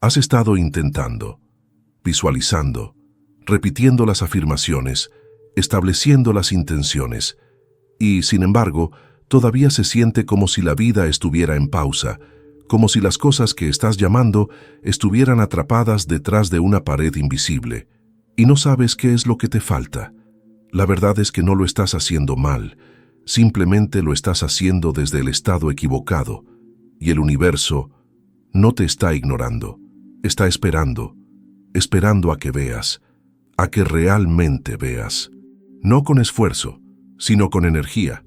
Has estado intentando, visualizando, repitiendo las afirmaciones, estableciendo las intenciones, y, sin embargo, todavía se siente como si la vida estuviera en pausa, como si las cosas que estás llamando estuvieran atrapadas detrás de una pared invisible, y no sabes qué es lo que te falta. La verdad es que no lo estás haciendo mal, simplemente lo estás haciendo desde el estado equivocado, y el universo no te está ignorando, está esperando a que veas, a que realmente veas. No con esfuerzo, sino con energía.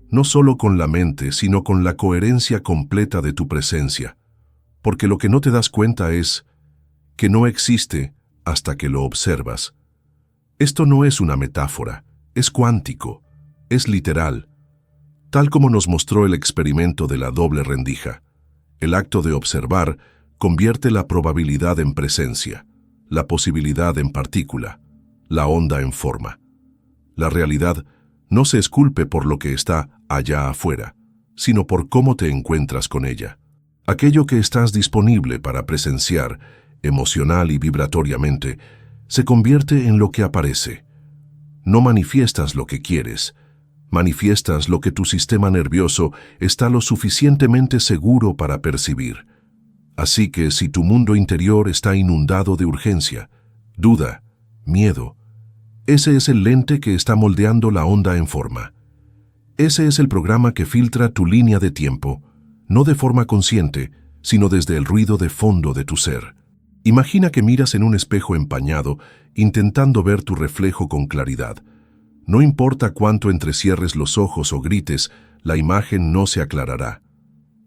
No solo con la mente, sino con la coherencia completa de tu presencia. Porque lo que no te das cuenta es que no existe hasta que lo observas. Esto no es una metáfora, es cuántico, es literal. Tal como nos mostró el experimento de la doble rendija, el acto de observar convierte la probabilidad en presencia, la posibilidad en partícula, la onda en forma. La realidad no se esculpe por lo que está allá afuera, sino por cómo te encuentras con ella. Aquello que estás disponible para presenciar, emocional y vibratoriamente, se convierte en lo que aparece. No manifiestas lo que quieres, manifiestas lo que tu sistema nervioso está lo suficientemente seguro para percibir. Así que si tu mundo interior está inundado de urgencia, duda, miedo, ese es el lente que está moldeando la onda en forma. Ese es el programa que filtra tu línea de tiempo, no de forma consciente, sino desde el ruido de fondo de tu ser. Imagina que miras en un espejo empañado, intentando ver tu reflejo con claridad. No importa cuánto entrecierres los ojos o grites, la imagen no se aclarará.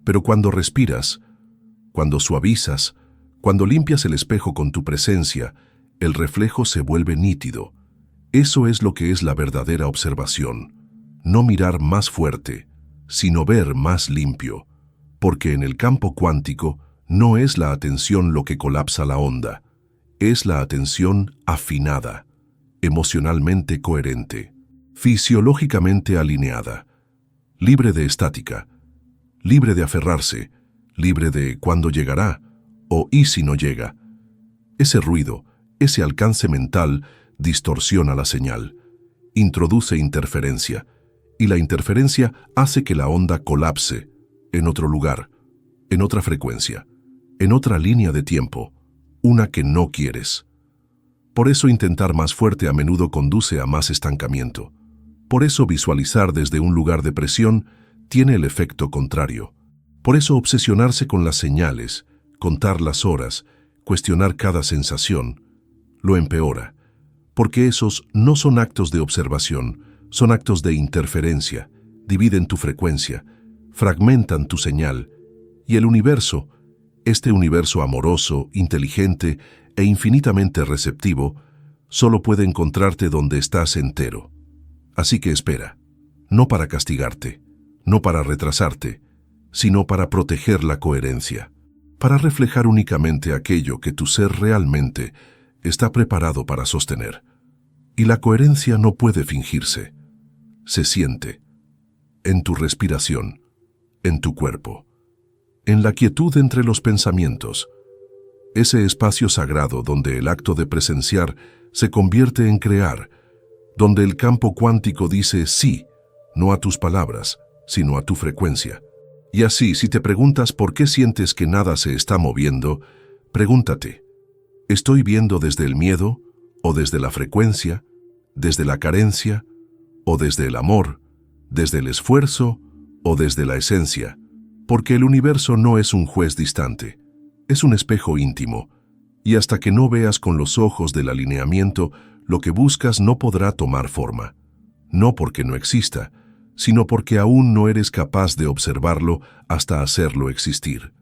Pero cuando respiras, cuando suavizas, cuando limpias el espejo con tu presencia, el reflejo se vuelve nítido. Eso es lo que es la verdadera observación. No mirar más fuerte, sino ver más limpio. Porque en el campo cuántico no es la atención lo que colapsa la onda, es la atención afinada, emocionalmente coherente, fisiológicamente alineada, libre de estática, libre de aferrarse, libre de cuándo llegará o y si no llega. Ese ruido, ese alcance mental distorsiona la señal, introduce interferencia, y la interferencia hace que la onda colapse en otro lugar, en otra frecuencia, en otra línea de tiempo, una que no quieres. Por eso intentar más fuerte a menudo conduce a más estancamiento. Por eso visualizar desde un lugar de presión tiene el efecto contrario. Por eso obsesionarse con las señales, contar las horas, cuestionar cada sensación, lo empeora. Porque esos no son actos de observación, son actos de interferencia, dividen tu frecuencia, fragmentan tu señal, y el universo, este universo amoroso, inteligente e infinitamente receptivo, solo puede encontrarte donde estás entero. Así que espera, no para castigarte, no para retrasarte, sino para proteger la coherencia, para reflejar únicamente aquello que tu ser realmente está preparado para sostener. Y la coherencia no puede fingirse. Se siente en tu respiración, en tu cuerpo, en la quietud entre los pensamientos, ese espacio sagrado donde el acto de presenciar se convierte en crear, donde el campo cuántico dice sí, no a tus palabras, sino a tu frecuencia. Y así, si te preguntas por qué sientes que nada se está moviendo, pregúntate, ¿estoy viendo desde el miedo, o desde la frecuencia, desde la carencia, o desde el amor, desde el esfuerzo, o desde la esencia? Porque el universo no es un juez distante, es un espejo íntimo, y hasta que no veas con los ojos del alineamiento, lo que buscas no podrá tomar forma. No porque no exista, sino porque aún no eres capaz de observarlo hasta hacerlo existir.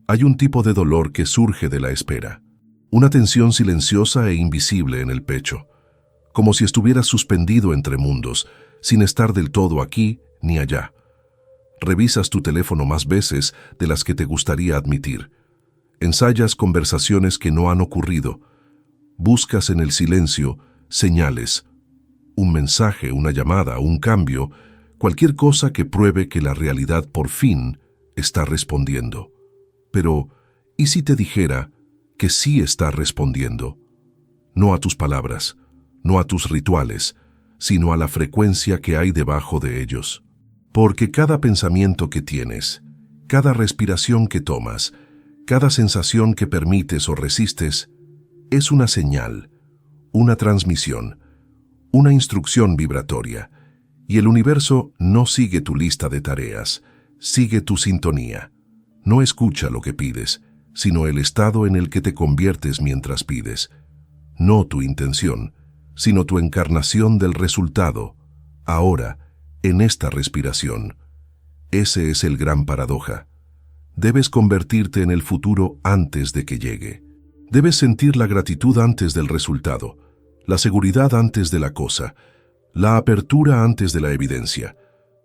Hay un tipo de dolor que surge de la espera, una tensión silenciosa e invisible en el pecho, como si estuvieras suspendido entre mundos, sin estar del todo aquí ni allá. Revisas tu teléfono más veces de las que te gustaría admitir. Ensayas conversaciones que no han ocurrido. Buscas en el silencio señales, un mensaje, una llamada, un cambio, cualquier cosa que pruebe que la realidad por fin está respondiendo. Pero, ¿y si te dijera que sí está respondiendo, no a tus palabras, no a tus rituales, sino a la frecuencia que hay debajo de ellos. Porque cada pensamiento que tienes, cada respiración que tomas, cada sensación que permites o resistes, es una señal, una transmisión, una instrucción vibratoria, y el universo no sigue tu lista de tareas, sigue tu sintonía. No escucha lo que pides, sino el estado en el que te conviertes mientras pides. No tu intención, sino tu encarnación del resultado, ahora, en esta respiración. Ese es el gran paradoja. Debes convertirte en el futuro antes de que llegue. Debes sentir la gratitud antes del resultado, la seguridad antes de la cosa, la apertura antes de la evidencia.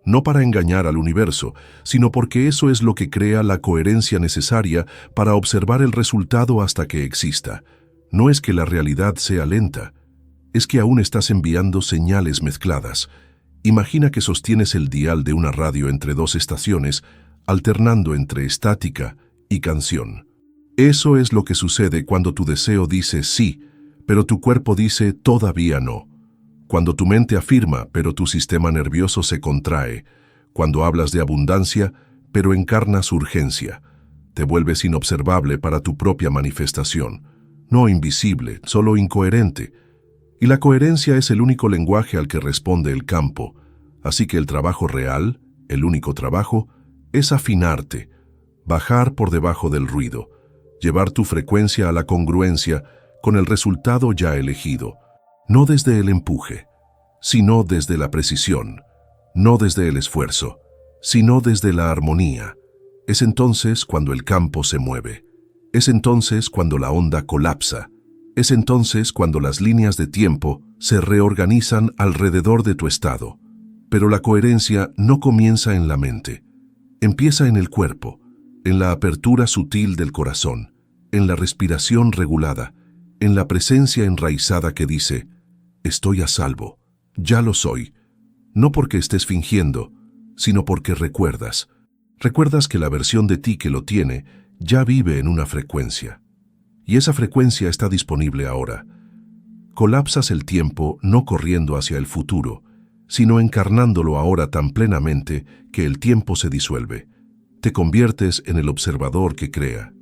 No para engañar al universo, sino porque eso es lo que crea la coherencia necesaria para observar el resultado hasta que exista. No es que la realidad sea lenta, es que aún estás enviando señales mezcladas. Imagina que sostienes el dial de una radio entre dos estaciones, alternando entre estática y canción. Eso es lo que sucede cuando tu deseo dice sí, pero tu cuerpo dice todavía no. Cuando tu mente afirma, pero tu sistema nervioso se contrae. Cuando hablas de abundancia, pero encarnas urgencia. Te vuelves inobservable para tu propia manifestación. No invisible, solo incoherente. Y la coherencia es el único lenguaje al que responde el campo. Así que el trabajo real, el único trabajo, es afinarte, bajar por debajo del ruido, llevar tu frecuencia a la congruencia con el resultado ya elegido. No desde el empuje, sino desde la precisión, no desde el esfuerzo, sino desde la armonía. Es entonces cuando el campo se mueve, es entonces cuando la onda colapsa, es entonces cuando las líneas de tiempo se reorganizan alrededor de tu estado. Pero la coherencia no comienza en la mente, empieza en el cuerpo, en la apertura sutil del corazón, en la respiración regulada, en la presencia enraizada que dice: estoy a salvo, ya lo soy, no porque estés fingiendo, sino porque recuerdas. Recuerdas que la versión de ti que lo tiene ya vive en una frecuencia. Y esa frecuencia está disponible ahora. Colapsas el tiempo no corriendo hacia el futuro, sino encarnándolo ahora tan plenamente que el tiempo se disuelve. Te conviertes en el observador que crea,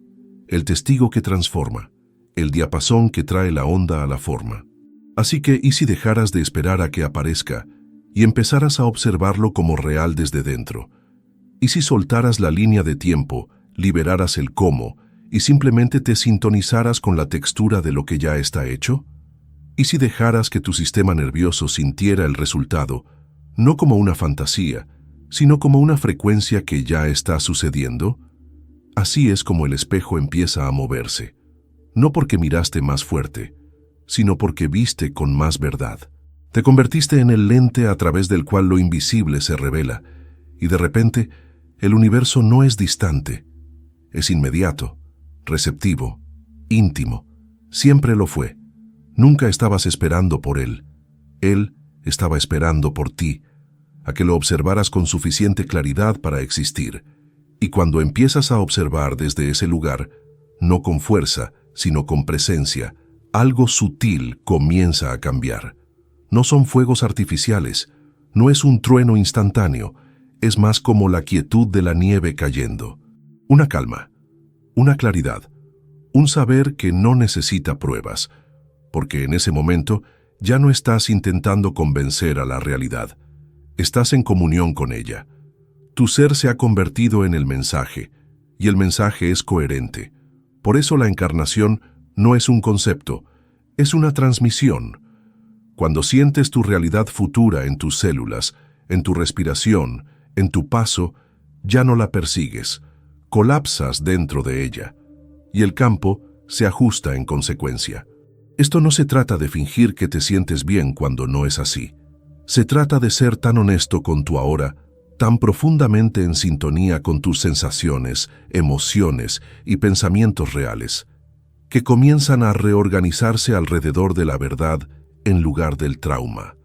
el testigo que transforma, el diapasón que trae la onda a la forma. Así que, ¿y si dejaras de esperar a que aparezca y empezaras a observarlo como real desde dentro? ¿Y si soltaras la línea de tiempo, liberaras el cómo y simplemente te sintonizaras con la textura de lo que ya está hecho? ¿Y si dejaras que tu sistema nervioso sintiera el resultado, no como una fantasía, sino como una frecuencia que ya está sucediendo? Así es como el espejo empieza a moverse, no porque miraste más fuerte, sino porque viste con más verdad. Te convertiste en el lente a través del cual lo invisible se revela, y de repente el universo no es distante, es inmediato, receptivo, íntimo. Siempre lo fue. Nunca estabas esperando por él. Él estaba esperando por ti, a que lo observaras con suficiente claridad para existir. Y cuando empiezas a observar desde ese lugar, no con fuerza, sino con presencia, algo sutil comienza a cambiar. No son fuegos artificiales, no es un trueno instantáneo, es más como la quietud de la nieve cayendo. Una calma, una claridad, un saber que no necesita pruebas, porque en ese momento ya no estás intentando convencer a la realidad, estás en comunión con ella. Tu ser se ha convertido en el mensaje, y el mensaje es coherente. Por eso la encarnación no es un concepto, es una transmisión. Cuando sientes tu realidad futura en tus células, en tu respiración, en tu paso, ya no la persigues, colapsas dentro de ella, y el campo se ajusta en consecuencia. Esto no se trata de fingir que te sientes bien cuando no es así. Se trata de ser tan honesto con tu ahora, tan profundamente en sintonía con tus sensaciones, emociones y pensamientos reales, que comienzan a reorganizarse alrededor de la verdad en lugar del trauma.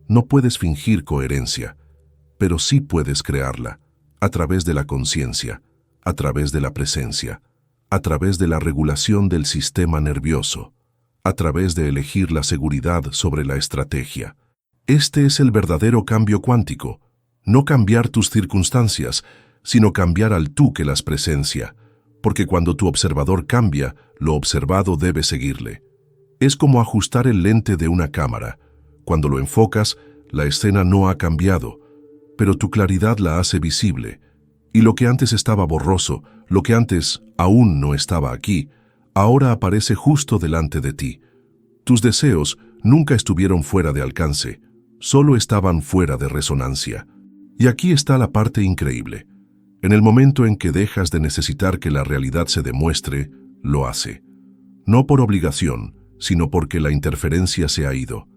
No puedes fingir coherencia, pero sí puedes crearla, a través de la conciencia, a través de la presencia, a través de la regulación del sistema nervioso, a través de elegir la seguridad sobre la estrategia. Este es el verdadero cambio cuántico, no cambiar tus circunstancias, sino cambiar al tú que las presencia, porque cuando tu observador cambia, lo observado debe seguirle. Es como ajustar el lente de una cámara. Cuando lo enfocas, la escena no ha cambiado, pero tu claridad la hace visible, y lo que antes estaba borroso, lo que antes aún no estaba aquí, ahora aparece justo delante de ti. Tus deseos nunca estuvieron fuera de alcance, solo estaban fuera de resonancia. Y aquí está la parte increíble. En el momento en que dejas de necesitar que la realidad se demuestre, lo hace. No por obligación, sino porque la interferencia se ha ido.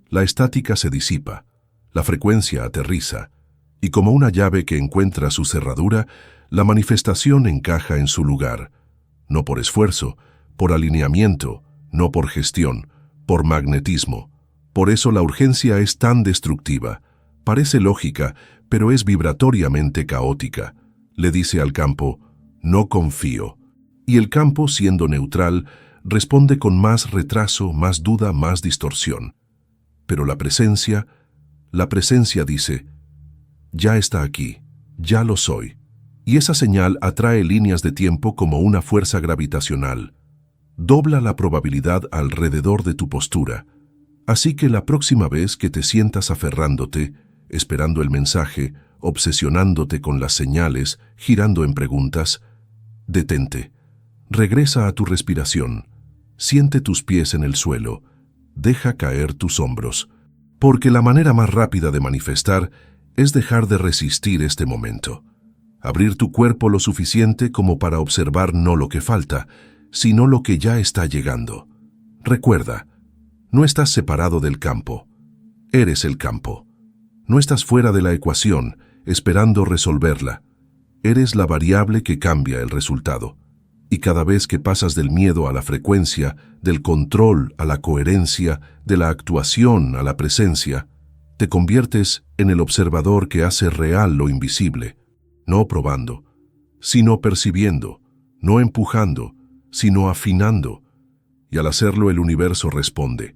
La estática se disipa, la frecuencia aterriza, y como una llave que encuentra su cerradura, la manifestación encaja en su lugar. No por esfuerzo, por alineamiento, no por gestión, por magnetismo. Por eso la urgencia es tan destructiva. Parece lógica, pero es vibratoriamente caótica. Le dice al campo, no confío. Y el campo, siendo neutral, responde con más retraso, más duda, más distorsión. Pero la presencia dice, ya está aquí, ya lo soy. Y esa señal atrae líneas de tiempo como una fuerza gravitacional. Dobla la probabilidad alrededor de tu postura. Así que la próxima vez que te sientas aferrándote, esperando el mensaje, obsesionándote con las señales, girando en preguntas, detente. Regresa a tu respiración. Siente tus pies en el suelo. Deja caer tus hombros. Porque la manera más rápida de manifestar es dejar de resistir este momento. Abrir tu cuerpo lo suficiente como para observar no lo que falta, sino lo que ya está llegando. Recuerda, no estás separado del campo. Eres el campo. No estás fuera de la ecuación, esperando resolverla. Eres la variable que cambia el resultado. Y cada vez que pasas del miedo a la frecuencia, del control a la coherencia, de la actuación a la presencia, te conviertes en el observador que hace real lo invisible, no probando, sino percibiendo, no empujando, sino afinando. Y al hacerlo el universo responde,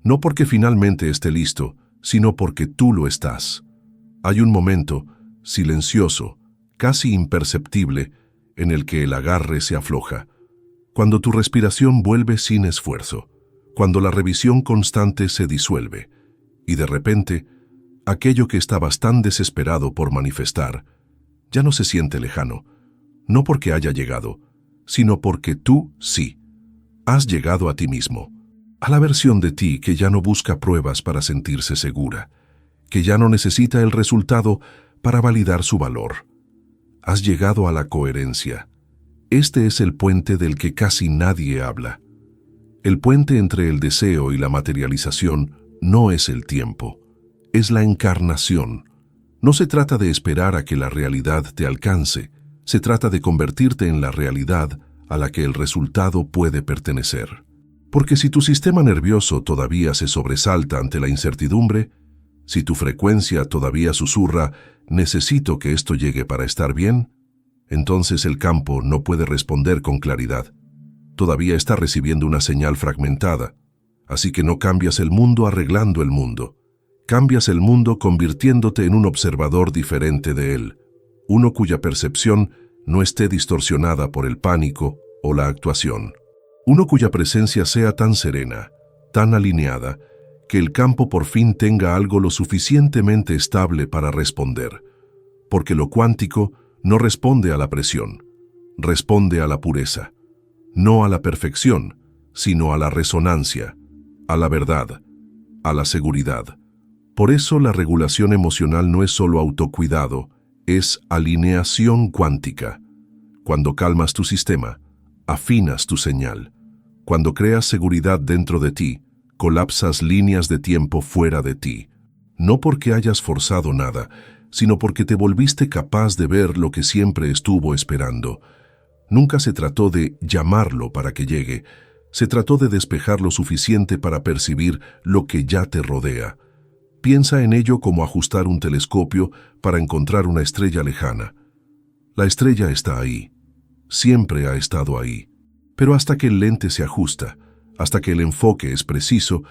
no porque finalmente esté listo, sino porque tú lo estás. Hay un momento, silencioso, casi imperceptible, en el que el agarre se afloja, cuando tu respiración vuelve sin esfuerzo, cuando la revisión constante se disuelve, y de repente, aquello que estabas tan desesperado por manifestar, ya no se siente lejano, no porque haya llegado, sino porque tú sí, has llegado a ti mismo, a la versión de ti que ya no busca pruebas para sentirse segura, que ya no necesita el resultado para validar su valor. Has llegado a la coherencia. Este es el puente del que casi nadie habla. El puente entre el deseo y la materialización no es el tiempo, es la encarnación. No se trata de esperar a que la realidad te alcance, se trata de convertirte en la realidad a la que el resultado puede pertenecer. Porque si tu sistema nervioso todavía se sobresalta ante la incertidumbre, si tu frecuencia todavía susurra, necesito que esto llegue para estar bien, entonces el campo no puede responder con claridad. Todavía está recibiendo una señal fragmentada, así que no cambias el mundo arreglando el mundo. Cambias el mundo convirtiéndote en un observador diferente de él, uno cuya percepción no esté distorsionada por el pánico o la actuación. Uno cuya presencia sea tan serena, tan alineada, que el campo por fin tenga algo lo suficientemente estable para responder. Porque lo cuántico no responde a la presión, responde a la pureza. No a la perfección, sino a la resonancia, a la verdad, a la seguridad. Por eso la regulación emocional no es solo autocuidado, es alineación cuántica. Cuando calmas tu sistema, afinas tu señal. Cuando creas seguridad dentro de ti, colapsas líneas de tiempo fuera de ti. No porque hayas forzado nada, sino porque te volviste capaz de ver lo que siempre estuvo esperando. Nunca se trató de llamarlo para que llegue, se trató de despejar lo suficiente para percibir lo que ya te rodea. Piensa en ello como ajustar un telescopio para encontrar una estrella lejana. La estrella está ahí, siempre ha estado ahí. Pero hasta que el lente se ajusta, hasta que el enfoque es preciso,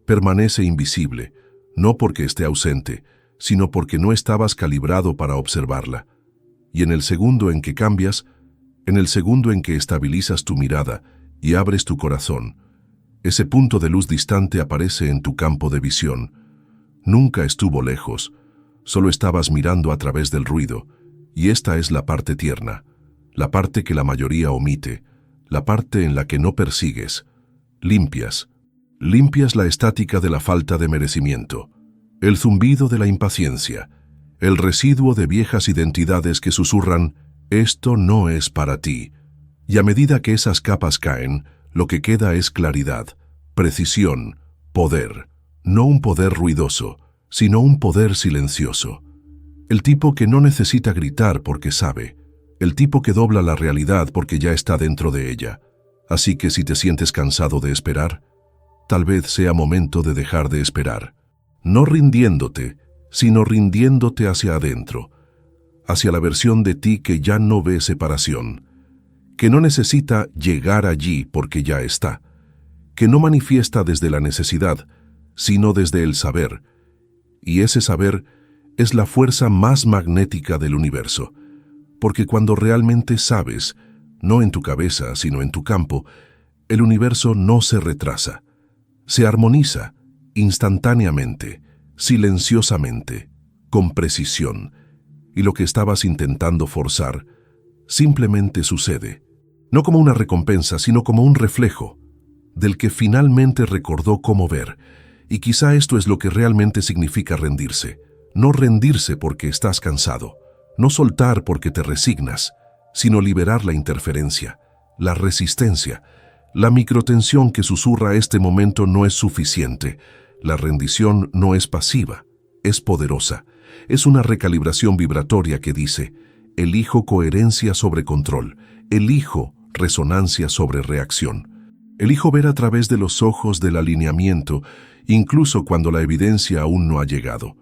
permanece invisible, no porque esté ausente, sino porque no estabas calibrado para observarla. Y en el segundo en que cambias, en el segundo en que estabilizas tu mirada y abres tu corazón, ese punto de luz distante aparece en tu campo de visión. Nunca estuvo lejos, solo estabas mirando a través del ruido, y esta es la parte tierna, la parte que la mayoría omite, la parte en la que no persigues. Limpias la estática de la falta de merecimiento, el zumbido de la impaciencia, el residuo de viejas identidades que susurran, esto no es para ti. Y a medida que esas capas caen, lo que queda es claridad, precisión, poder. No un poder ruidoso, sino un poder silencioso. El tipo que no necesita gritar porque sabe. El tipo que dobla la realidad porque ya está dentro de ella. Así que si te sientes cansado de esperar, tal vez sea momento de dejar de esperar. No rindiéndote, sino rindiéndote hacia adentro, hacia la versión de ti que ya no ve separación, que no necesita llegar allí porque ya está, que no manifiesta desde la necesidad, sino desde el saber. Y ese saber es la fuerza más magnética del universo, porque cuando realmente sabes, no en tu cabeza, sino en tu campo, el universo no se retrasa, se armoniza instantáneamente, silenciosamente, con precisión, y lo que estabas intentando forzar simplemente sucede, no como una recompensa, sino como un reflejo del que finalmente recordó cómo ver. Y quizá esto es lo que realmente significa rendirse. No rendirse porque estás cansado, no soltar porque te resignas, sino liberar la interferencia, la resistencia, la microtensión que susurra este momento no es suficiente. La rendición no es pasiva, es poderosa. Es una recalibración vibratoria que dice, elijo coherencia sobre control, elijo resonancia sobre reacción. Elijo ver a través de los ojos del alineamiento, incluso cuando la evidencia aún no ha llegado.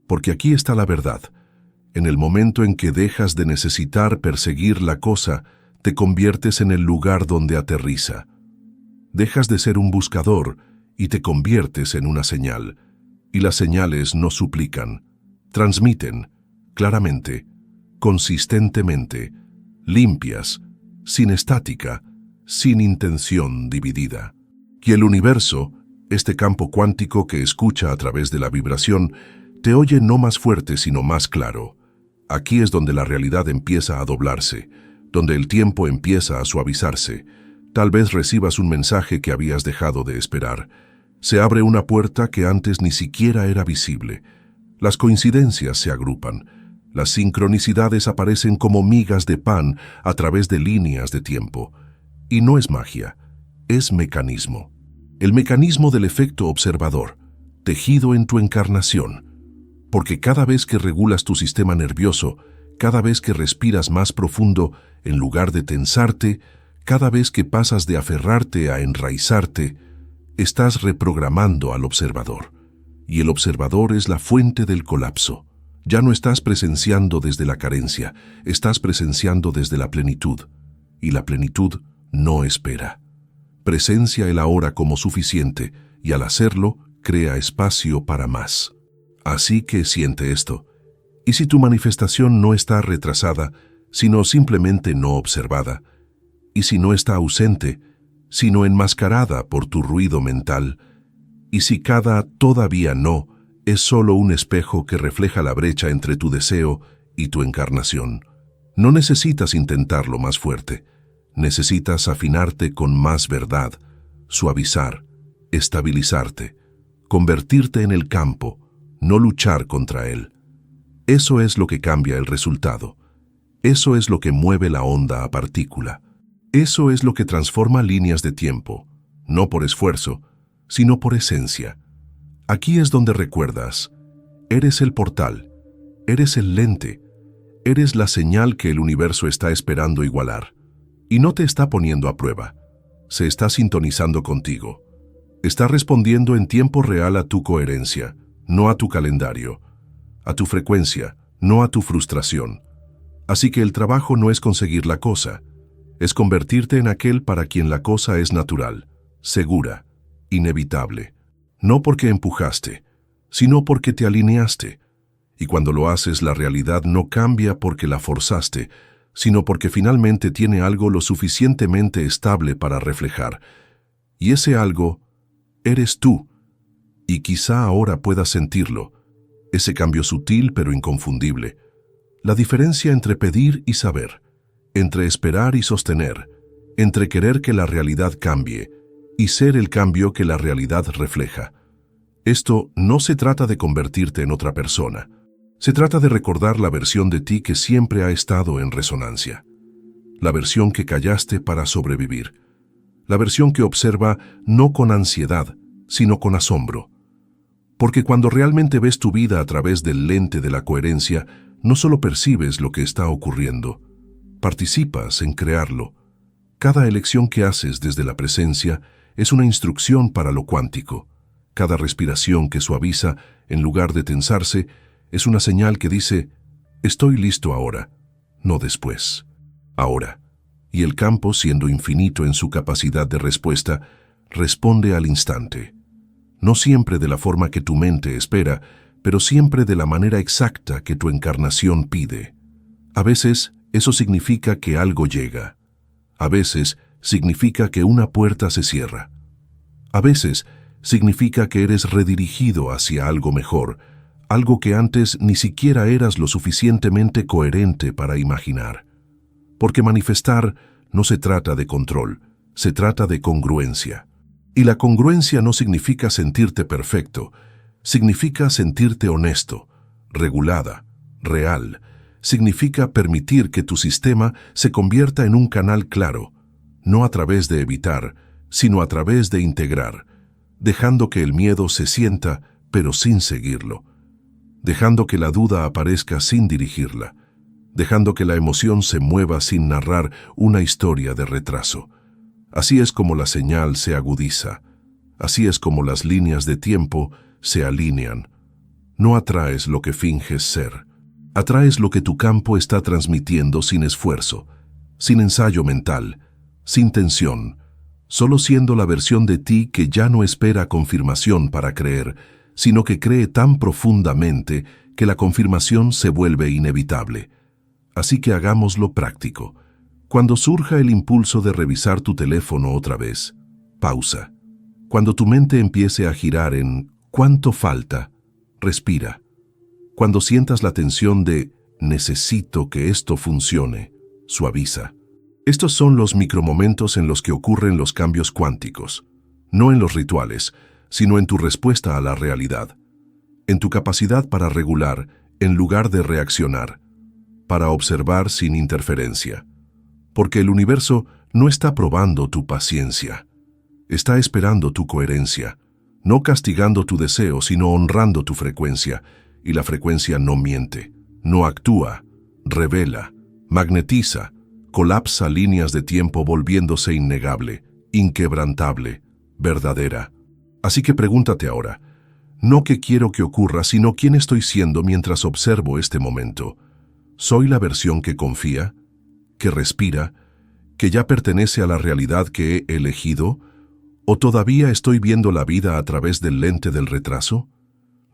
Porque aquí está la verdad. En el momento en que dejas de necesitar perseguir la cosa, te conviertes en el lugar donde aterriza. Dejas de ser un buscador y te conviertes en una señal. Y las señales no suplican, transmiten, claramente, consistentemente, limpias, sin estática, sin intención dividida. Y el universo, este campo cuántico que escucha a través de la vibración, te oye no más fuerte sino más claro. Aquí es donde la realidad empieza a doblarse, donde el tiempo empieza a suavizarse. Tal vez recibas un mensaje que habías dejado de esperar. Se abre una puerta que antes ni siquiera era visible. Las coincidencias se agrupan. Las sincronicidades aparecen como migas de pan a través de líneas de tiempo. Y no es magia, es mecanismo. El mecanismo del efecto observador, tejido en tu encarnación. Porque cada vez que regulas tu sistema nervioso, cada vez que respiras más profundo, en lugar de tensarte, cada vez que pasas de aferrarte a enraizarte, estás reprogramando al observador. Y el observador es la fuente del colapso. Ya no estás presenciando desde la carencia, estás presenciando desde la plenitud. Y la plenitud no espera. Presencia el ahora como suficiente y al hacerlo, crea espacio para más. Así que siente esto. Y si tu manifestación no está retrasada, sino simplemente no observada, y si no está ausente, sino enmascarada por tu ruido mental, y si cada todavía no es solo un espejo que refleja la brecha entre tu deseo y tu encarnación, no necesitas intentarlo más fuerte. Necesitas afinarte con más verdad, suavizar, estabilizarte, convertirte en el campo, no luchar contra él. Eso es lo que cambia el resultado. Eso es lo que mueve la onda a partícula. Eso es lo que transforma líneas de tiempo, no por esfuerzo, sino por esencia. Aquí es donde recuerdas, eres el portal, eres el lente, eres la señal que el universo está esperando igualar. Y no te está poniendo a prueba, se está sintonizando contigo. Está respondiendo en tiempo real a tu coherencia, no a tu calendario, a tu frecuencia, no a tu frustración. Así que el trabajo no es conseguir la cosa, Es convertirte en aquel para quien la cosa es natural, segura, inevitable. No porque empujaste, sino porque te alineaste. Y cuando lo haces, la realidad no cambia porque la forzaste, sino porque finalmente tiene algo lo suficientemente estable para reflejar. Y ese algo eres tú. Y quizá ahora puedas sentirlo, ese cambio sutil pero inconfundible. La diferencia entre pedir y saber, entre esperar y sostener, entre querer que la realidad cambie y ser el cambio que la realidad refleja. Esto no se trata de convertirte en otra persona. Se trata de recordar la versión de ti que siempre ha estado en resonancia. La versión que callaste para sobrevivir. La versión que observa no con ansiedad, sino con asombro. Porque cuando realmente ves tu vida a través del lente de la coherencia, no solo percibes lo que está ocurriendo, participas en crearlo. Cada elección que haces desde la presencia es una instrucción para lo cuántico. Cada respiración que suaviza, en lugar de tensarse, es una señal que dice, estoy listo ahora, no después. Ahora. Y el campo, siendo infinito en su capacidad de respuesta, responde al instante. No siempre de la forma que tu mente espera, pero siempre de la manera exacta que tu encarnación pide. A veces, eso significa que algo llega. A veces, significa que una puerta se cierra. A veces, significa que eres redirigido hacia algo mejor, algo que antes ni siquiera eras lo suficientemente coherente para imaginar. Porque manifestar no se trata de control, se trata de congruencia. Y la congruencia no significa sentirte perfecto, significa sentirte honesto, regulada, real. Significa permitir que tu sistema se convierta en un canal claro, no a través de evitar, sino a través de integrar, dejando que el miedo se sienta, pero sin seguirlo, dejando que la duda aparezca sin dirigirla, dejando que la emoción se mueva sin narrar una historia de retraso. Así es como la señal se agudiza, así es como las líneas de tiempo se alinean. No atraes lo que finges ser, atraes lo que tu campo está transmitiendo sin esfuerzo, sin ensayo mental, sin tensión, solo siendo la versión de ti que ya no espera confirmación para creer, sino que cree tan profundamente que la confirmación se vuelve inevitable. Así que hagámoslo práctico. Cuando surja el impulso de revisar tu teléfono otra vez, pausa. Cuando tu mente empiece a girar en ¿cuánto falta? Respira. Cuando sientas la tensión de necesito que esto funcione, suaviza. Estos son los micromomentos en los que ocurren los cambios cuánticos, no en los rituales, sino en tu respuesta a la realidad, en tu capacidad para regular en lugar de reaccionar, para observar sin interferencia. Porque el universo no está probando tu paciencia, está esperando tu coherencia, no castigando tu deseo, sino honrando tu frecuencia, y la frecuencia no miente, no actúa, revela, magnetiza, colapsa líneas de tiempo volviéndose innegable, inquebrantable, verdadera. Así que pregúntate ahora, no qué quiero que ocurra, sino quién estoy siendo mientras observo este momento. ¿Soy la versión que confía, que respira, que ya pertenece a la realidad que he elegido? ¿O todavía estoy viendo la vida a través del lente del retraso?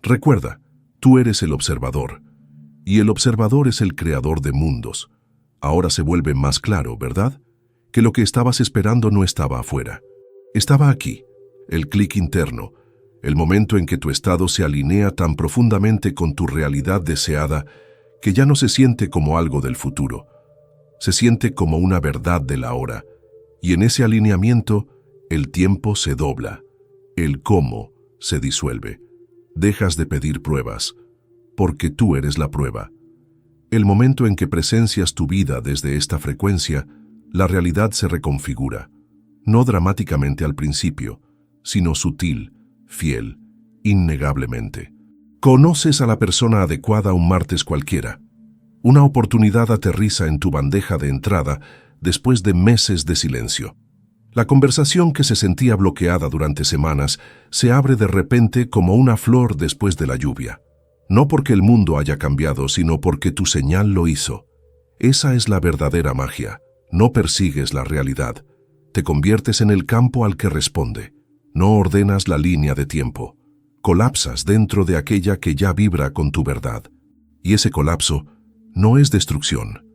Recuerda, tú eres el observador, y el observador es el creador de mundos. Ahora se vuelve más claro, ¿verdad? Que lo que estabas esperando no estaba afuera. Estaba aquí, el clic interno, el momento en que tu estado se alinea tan profundamente con tu realidad deseada que ya no se siente como algo del futuro. Se siente como una verdad de la hora, y en ese alineamiento el tiempo se dobla, el cómo se disuelve. Dejas de pedir pruebas, porque tú eres la prueba. El momento en que presencias tu vida desde esta frecuencia, la realidad se reconfigura, no dramáticamente al principio, sino sutil, fiel, innegablemente. Conoces a la persona adecuada un martes cualquiera. Una oportunidad aterriza en tu bandeja de entrada después de meses de silencio. La conversación que se sentía bloqueada durante semanas se abre de repente como una flor después de la lluvia. No porque el mundo haya cambiado, sino porque tu señal lo hizo. Esa es la verdadera magia. No persigues la realidad. Te conviertes en el campo al que responde. No ordenas la línea de tiempo. Colapsas dentro de aquella que ya vibra con tu verdad. Y ese colapso no es destrucción,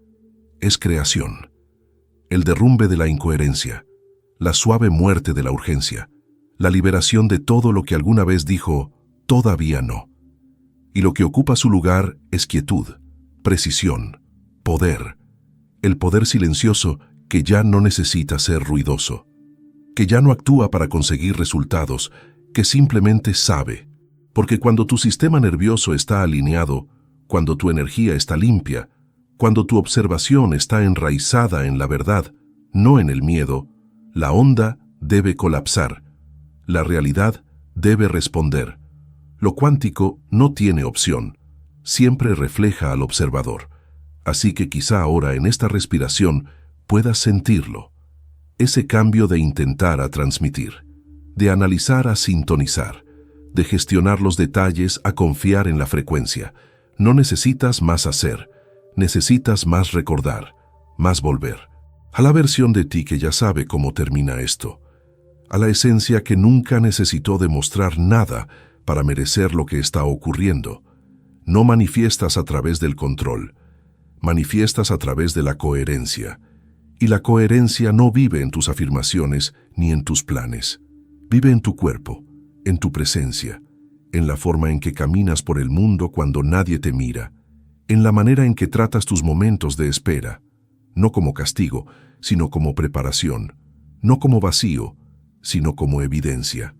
es creación. El derrumbe de la incoherencia, la suave muerte de la urgencia, la liberación de todo lo que alguna vez dijo, todavía no. Y lo que ocupa su lugar es quietud, precisión, poder. El poder silencioso que ya no necesita ser ruidoso, que ya no actúa para conseguir resultados, que simplemente sabe. Porque cuando tu sistema nervioso está alineado, cuando tu energía está limpia, cuando tu observación está enraizada en la verdad, no en el miedo, la onda debe colapsar, la realidad debe responder. Lo cuántico no tiene opción, siempre refleja al observador. Así que quizá ahora en esta respiración puedas sentirlo, ese cambio de intentar a transmitir, de analizar a sintonizar, de gestionar los detalles a confiar en la frecuencia. No necesitas más hacer, necesitas más recordar, más volver. A la versión de ti que ya sabe cómo termina esto, a la esencia que nunca necesitó demostrar nada para merecer lo que está ocurriendo. No manifiestas a través del control, manifiestas a través de la coherencia. Y la coherencia no vive en tus afirmaciones ni en tus planes. Vive en tu cuerpo, en tu presencia, en la forma en que caminas por el mundo cuando nadie te mira, en la manera en que tratas tus momentos de espera, no como castigo, sino como preparación, no como vacío, sino como evidencia.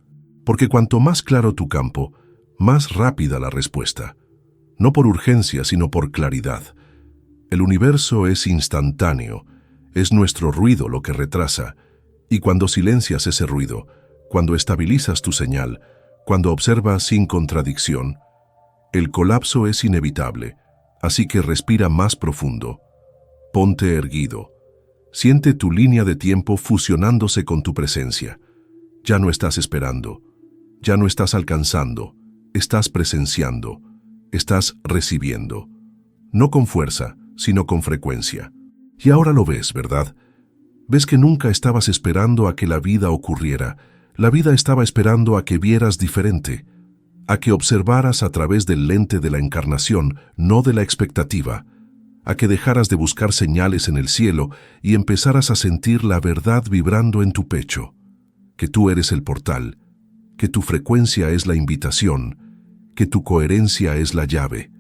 Porque cuanto más claro tu campo, más rápida la respuesta, no por urgencia, sino por claridad. El universo es instantáneo, es nuestro ruido lo que retrasa, y cuando silencias ese ruido, cuando estabilizas tu señal, cuando observas sin contradicción, el colapso es inevitable, así que respira más profundo. Ponte erguido. Siente tu línea de tiempo fusionándose con tu presencia. Ya no estás esperando, ya no estás alcanzando, estás presenciando, estás recibiendo. No con fuerza, sino con frecuencia. Y ahora lo ves, ¿verdad? Ves que nunca estabas esperando a que la vida ocurriera. La vida estaba esperando a que vieras diferente, a que observaras a través del lente de la encarnación, no de la expectativa, a que dejaras de buscar señales en el cielo y empezaras a sentir la verdad vibrando en tu pecho, que tú eres el portal, que tu frecuencia es la invitación, que tu coherencia es la llave.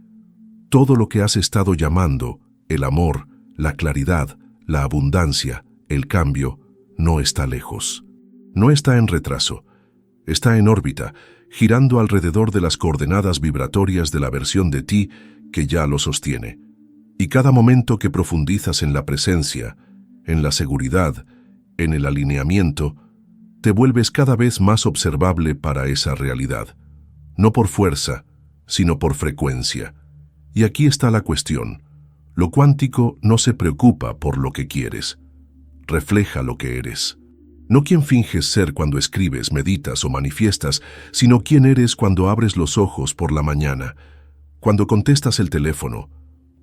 Todo lo que has estado llamando, el amor, la claridad, la abundancia, el cambio, no está lejos. No está en retraso, está en órbita, girando alrededor de las coordenadas vibratorias de la versión de ti que ya lo sostiene. Y cada momento que profundizas en la presencia, en la seguridad, en el alineamiento, te vuelves cada vez más observable para esa realidad. No por fuerza, sino por frecuencia. Y aquí está la cuestión. Lo cuántico no se preocupa por lo que quieres. Refleja lo que eres. No quién finges ser cuando escribes, meditas o manifiestas, sino quién eres cuando abres los ojos por la mañana, cuando contestas el teléfono,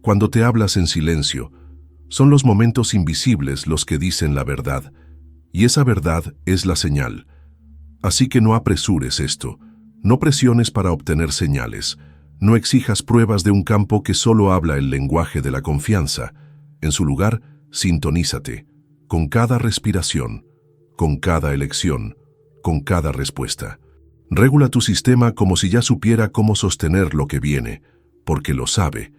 cuando te hablas en silencio. Son los momentos invisibles los que dicen la verdad, y esa verdad es la señal. Así que no apresures esto, no presiones para obtener señales, no exijas pruebas de un campo que solo habla el lenguaje de la confianza. En su lugar, sintonízate, con cada respiración, con cada elección, con cada respuesta. Regula tu sistema como si ya supiera cómo sostener lo que viene, porque lo sabe.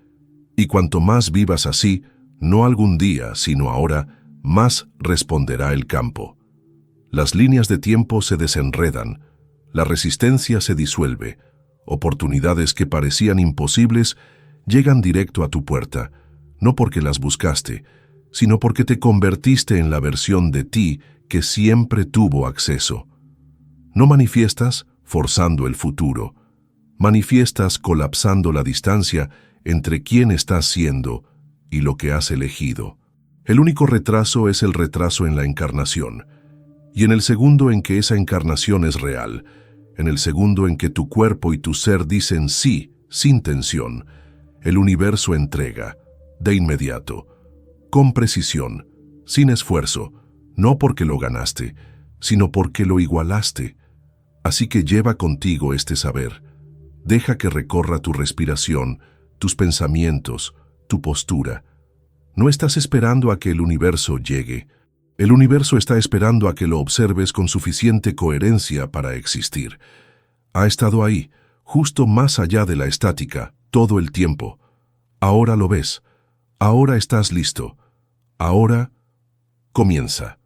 Y cuanto más vivas así, no algún día, sino ahora, más responderá el campo. Las líneas de tiempo se desenredan, la resistencia se disuelve, oportunidades que parecían imposibles llegan directo a tu puerta, no porque las buscaste, sino porque te convertiste en la versión de ti que siempre tuvo acceso. No manifiestas forzando el futuro, manifiestas colapsando la distancia entre quién estás siendo y lo que has elegido. El único retraso es el retraso en la encarnación, y en el segundo en que esa encarnación es real, en el segundo en que tu cuerpo y tu ser dicen sí, sin tensión, el universo entrega, de inmediato, con precisión, sin esfuerzo, no porque lo ganaste, sino porque lo igualaste. Así que lleva contigo este saber. Deja que recorra tu respiración, tus pensamientos, tu postura. No estás esperando a que el universo llegue. El universo está esperando a que lo observes con suficiente coherencia para existir. Ha estado ahí, justo más allá de la estática, todo el tiempo. Ahora lo ves. Ahora estás listo. Ahora comienza.